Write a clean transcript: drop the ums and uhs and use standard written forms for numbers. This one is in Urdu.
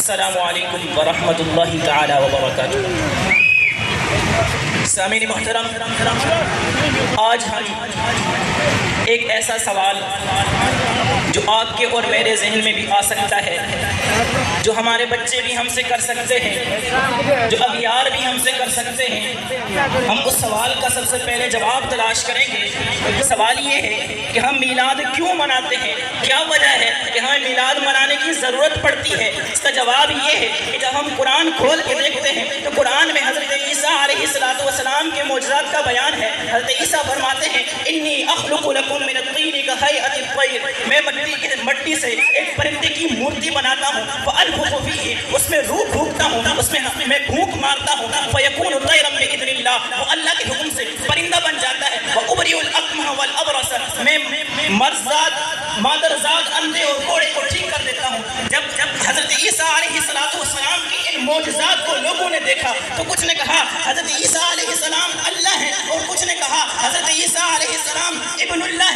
السلام علیکم ورحمۃ اللہ تعالی وبرکاتہ۔ سامعین محترم، آج ہم ایک ایسا سوال جو آپ کے اور میرے ذہن میں بھی آ سکتا ہے، جو ہمارے بچے بھی ہم سے کر سکتے ہیں، جو اغیار بھی ہم سے کر سکتے ہیں، ہم اس سوال کا سب سے پہلے جواب تلاش کریں گے۔ سوال یہ ہے کہ ہم میلاد کیوں مناتے ہیں؟ کیا وجہ ہے کہ ہمیں میلاد منانے کی ضرورت پڑتی ہے؟ اس کا جواب یہ ہے کہ جب ہم قرآن کھول کے دیکھتے ہیں تو قرآن میں حضرت عیسیٰ علیہ السلام کے معجزات کا بیان ہے۔ حضرت عیسیٰ فرماتے ہیں انی اخلق لکم من الطین کہیئۃ الطیر، میں مٹی سے ایک پرندے کی مورتی بناتا ہوں، فانفخ فیہ، اس میں روح پھونکتا ہوں، اس میں میں پھونک مارتا ہوں، فیکون طیرا باذن اللہ، وہ اللہ کے حکم سے پرندہ بن جاتا ہے۔ وابرئ الاکمہ والابرص، میں مرضزاد مادرزاد اندھے اور کوڑے کو ٹھیک کر دیتا ہوں۔ جب حضرت عیسیٰ علیہ السلام کی ان معجزات کو لوگوں نے دیکھا تو کچھ نے کہا حضرت عیسیٰ علیہ السلام اللہ ہیں، اور کچھ نے کہا حضرت عیسیٰ علیہ السلام ابن اللہ